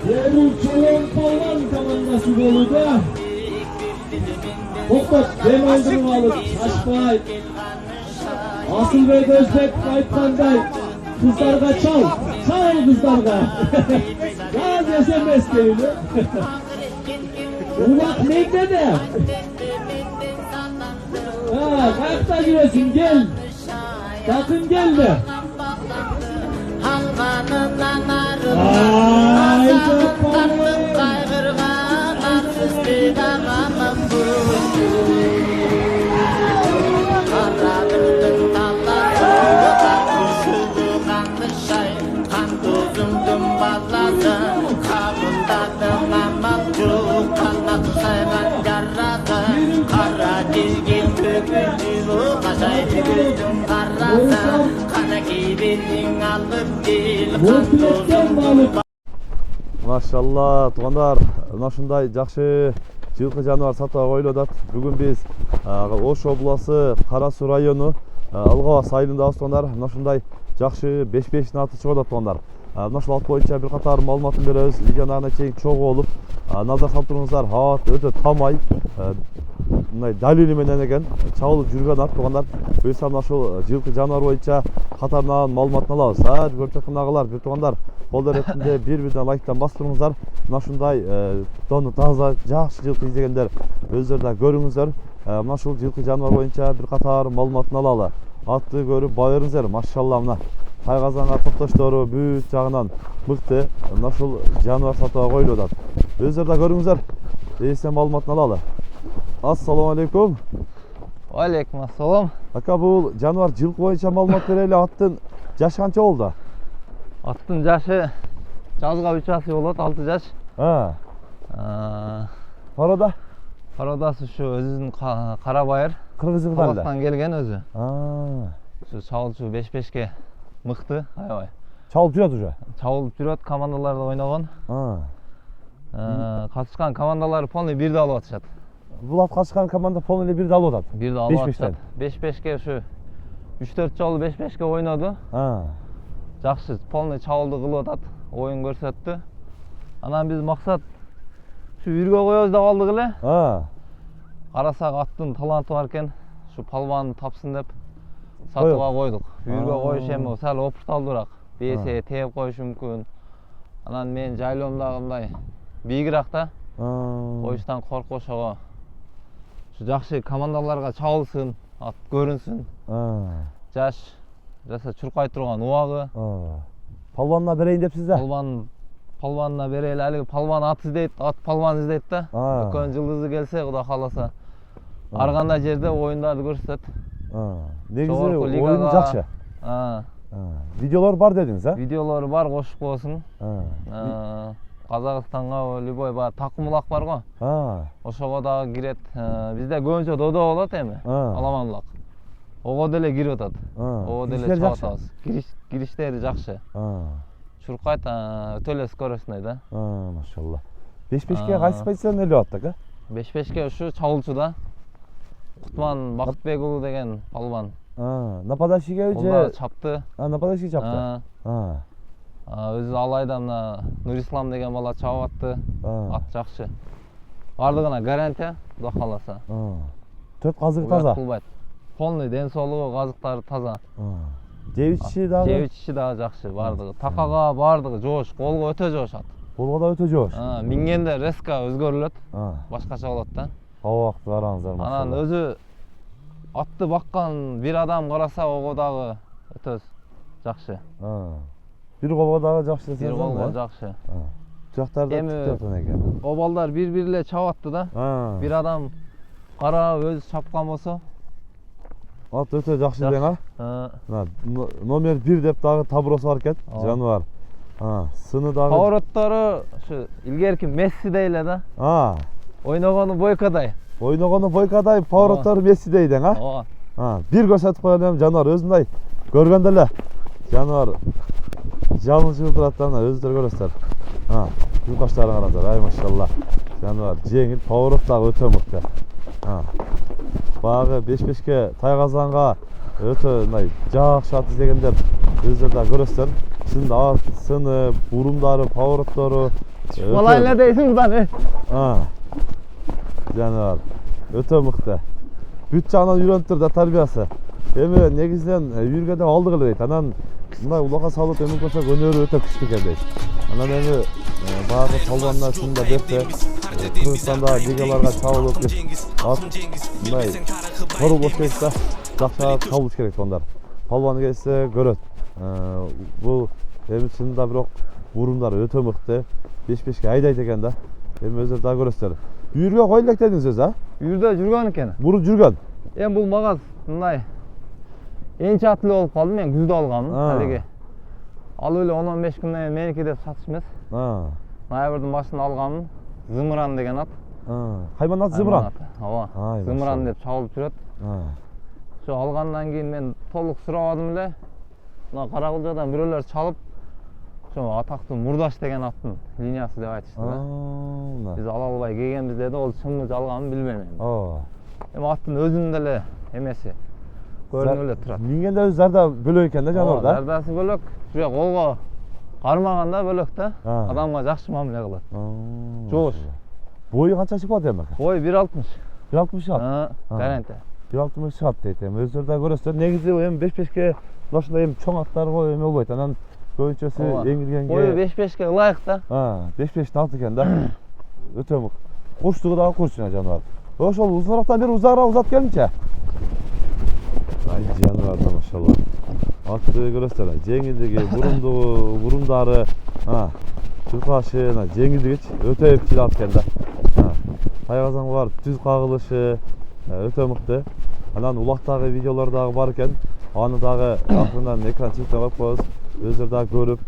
Yerülçelen Palvan komandası boluda. Toktop dem aldırmalı, Taşbay. Asılbek Özbek aytkanday, kızlarga çal kızlarga. Gaz SMS deyli. Ulak neyde de? Ha, kayakta giresin, gel. Sakın gelme. Ay çok Maşallah, туғандар, мына ушундай жакшы жылкы жаныбар сатууга коюлуп атат. Бүгүн биз Ош областы Кара Суу району Алгабас айылындабыз туғандар. Мына ушундай жакшы 5-5 аты чыгып атат туғандар. Мына ушул алып боюнча бир катар маалыматын беребиз. Видеону ана чейин чогуу болуп, назар салып абат өтө тамай, мындай далили менен экен чабылып жүргөн ат туғандар. Буюрса мына ушул жылкы жаныбар боюнча катарынан маалыматын алабыз. Көрүп жаткандарыңар бир туғандар, кол эретинде бир-бирден лайктан басып мына ушундай тону таза жакшы жылкы издегендер өздөрү да көрүңүздөр. Мына ушул жылкы жаныбар боюнча бир катар маалыматын алалы. Атты көрүп баа бериңиздер. Машалла, мына тайгазанга токтоштору бүт жагынан мыкты. Мына ушул жаныбар сатууга коюлуп атат. Өздөрү да көрүңүздөр. Эсен маалыматын алалы. Ассаламу алейкум. Алейкум ассалам. Ака, бул жаныбар жылкы боюнча маалымат берели. Аттын жашы канча болду? Аттын жашы жазга 3 асы болот, 6 жаш. Порода? Породасы ушу өзүнүн кара байыр. Кыргыздан эле. Кабактан келген өзү. Ушу чабылчу 5-5ке мыкты, аябай. Чабылып жүрөт уже. Чабылып жүрөт, командаларда ойногон. Катышкан командалары полный бирди алып атышат. Бул ат катышкан команда полный бирди алып атат. Бирди алып атышат. 5-5ке ушу 3-4 жолу 5-5ке ойноду. Жакшы, полный чабылды кылып атат, оюн көрсөттү. Анан биз максат ушу үйргө коебуз деп алдык эле. Карасак аттын таланты бар экен, ушу палбанды тапсын деп сатууга койдук. Үйргө коюш эми сал опурталдуураак, бээсе тээп коюшу мүмкүн. Анан мен жайлоом дагы мындай бийигирээк да. Коюштан коркуп ошого ушу жакшы командаларга чабылсын, ат көрүнсүн. Жаш жаса чуркай турган убагы. Палбанына берейин депсиз да? Палбанына берели. Алиги палбан ат издейт, ат палбан издейт да. Өкөн жылдызы келсе, Кудай кааласа, ар кандай жерде оюндарды көрсөтөт. Негизи оюну жакшы. Видеолор бар дедиңиз, а? Видеолору бар, кошуп коесуң. Казакстанга любой бар, такымлак бар го. Ошого дагы кирет. Бизде көбүнчө додо болот эми, аламандылак. Ого деле кирип атат. Ого деле чыгып атабыз. Кириштери жакшы. Чуркайт өтө эле скоростной да. Машалла. 5-5ке кайсы позицияны ээлеп аттык, а? 5-5ке ушу чабылчуда. Кутман Бакытбек уулу деген палбан. Нападащиге же чапты. Нападащиге чапты. Өзү алайда мына Нурислам деген бала чабып атты. Ат жакшы. Бардыгына гарантия, Кудай кааласа. 4 казык таза. Полный ден соолугу, казыктары таза. Жебичи дагы жакшы, бардыгы. Такага бардыгы жоош, колго өтө жоош ат. Колго да өтө жоош. Мингенде резко өзгөрүлөт. Башкача болот да. Абакты караңыздар. Анан өзү атты баккан бир адам караса, ого дагы өтө жакшы. Бир колго дагы жакшы десеңиз. Бир колго жакшы. Жактарда тиктеп экен. Обалдар бир-бир эле чабып атты да. Бир адам карап өзү чапкан болсо, ат өтө жакшы дең, а? Номер 1 деп дагы табурасы бар экен, жаныбар. Сыны дагы. Повороттору ушу илгерки Мессидей эле да. Ойногону Бойкадай. Повороттору Мессидей дең, а? Бир көрсөтүп коелу, жаныбар өзүндөй көргөндө эле. Жаныбар жалынчылып турат да, өзүңөр көрөсүздөр. Юкаштарын караңыздар, ай машалла. Жаныбар жеңил, поворот дагы өтө мыкты. Баягы 5-5ке тайгазанга өтө мындай жакшы ат издегендер өздөрү да көрөсүздөр. Чынында ат сыны, бурумдары, повороттору Балайла дейсің бұдан, жануар. Өте мықты. Бүт жағынан үйреніп тұр да тарбиясы. Эми негизинен үйргөдө алдык эле дейт. Анан мындай улакка салып эми көрсөк өнөрү өтө күчтүү экен дейт. Анан эми баягы салбандар шунда берсе, Кыргызстанда лигаларга чабылып мындай корулуш керек да, жакшыраак чабылыш керек сондар. Палбан келсе көрөт. Бул эми чынында бирок бурумдары өтө мыкты. 5-5ке айдайт экен да. Эми өзүңөр да көрөсүздөр. Үйргө кой элек дедиңиз өзү, Үйрдө жүргөн экен. Буруп жүргөн. Эми бул мага мындай энчи ат эле болуп калды, мен күздө алганмын алиги. Ал эле 10-15 күндөн кийин меники деп сатыш эмес. Ноябрдын башында алганмын. Зымыран деген ат. Кайман аты Зымыран. Ооба. Зымыран деп чабылып жүрөт. Ошо алгандан кийин мен толук сурабадым эле. Мына Каракылжадан бирөөлөр чалып, ошо атактуу Мурдаш деген аттын линиясы деп айтышты да. Биз ала албай келгенбиз деди, ол чынбы жалганбы билбейм эми. Эми аттын өзүнүн деле эмеси көрүнүп эле турат. Мингенде өзү зарда бөлөк экен да жануар да. Зардасы бөлөк. Жуя колго кармаганда бөлөк да. Адамга жакшы мамиле кылат. Жоош. Бою канча чыгат эми? Бою 1.60. 1.60 чыгат. Гарантия. 1.60 чыгат дейт эми. Өзүңөр да көрөсүздөр. Негизи эми 5-5ке ушундай эми чоң аттар го эме болбойт. Анан көбүнчөсү эңилгенге. Бою 5-5ке ылайык да. 5-5 аты экен да. Өтө мыкты. Курчтугу дагы курчуна жануар. Ошол узунураактан бери узаагыраак узат келинчи. Ай жануар да машалла. Атты көрөсүздөр. Жеңилдиги, бурумдугу, бурумдары, чуркашы, жеңилдигичи өтө эпчил ат экен да. Тайгазан бар, түз кагылышы өтө мыкты. Анан улактагы видеолор дагы бар экен. Аны дагы акырындан экран чыгып коюп коебуз. Өзүңөр дагы көрүп,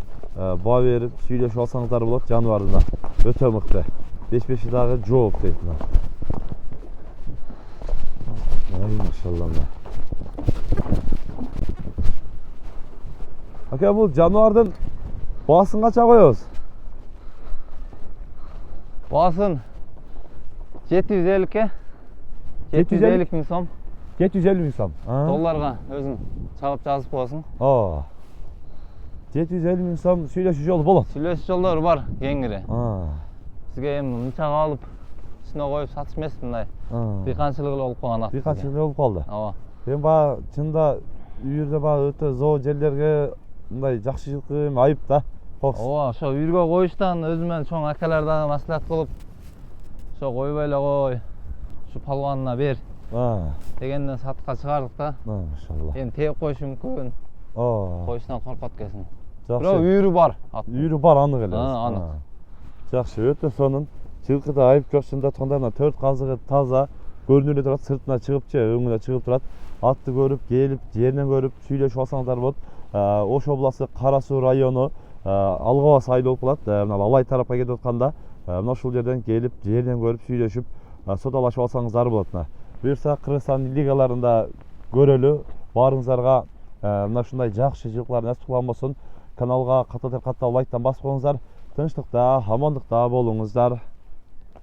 баа берип, сүйлөшүп алсаңыздар болот жануардын. Өтө мыкты. 5-5 дагы жооп дейт мына. Ай машалла. Ака, бул жануардын баасын канча коебуз? Баасын 750ке. 750 миң сом. 750 миң сом. Долларга өзүң чагып жазып коесуң. 750 миң сом сүйлөшүү жолу болот. Сүйлөшүү жолдору бар, кеңири. Сизге эми мынчага алып, ичине коюп сатыш эмес мындай. Быйканчылык эле болуп калган ат. Быйканчылык эле болуп калды. Ооба. Эми баа чында үйүрдө баа өтө зоо жерлерге мындай жакшы жылкы айып да. Ооба, ошо үйргө коюштан өзүмөн чоң акалар дагы маслихат кылып, ошо койбой эле кой, ушу палбанына бер дегенден сатка чыгардык да. Машалла. Эми тээп коюшу мүмкүн. Коюштан коркот экенсиң. Жакшы. Бирок үйрү бар. Үйрү бар, анык эле. Анык. Жакшы, өтө сонун. Жылкыда айып жок, чында тондорунан 4 казыгы таза көрүнүп эле турат, сыртына чыгыпчы, өңүнө чыгып турат. Атты көрүп, келип, жеринен көрүп, сүйлөшүп алсаңыздар болот. Ош областы Кара Суу району Алгабас айыл болуп калат. Мына Алай тарапка кетип атканда, мына ушул жерден келип, жеринен көрүп, сүйлөшүп, содалашып алсаңыздар болот. Буюрса Кыргызстан лигаларында көрөлү. Баарыңыздарга мына ушундай жакшы жылкылар насип кылган болсун. Каналга каттап лайктан басып коюңуздар. Тынчтыкта, амандыкта болуңуздар.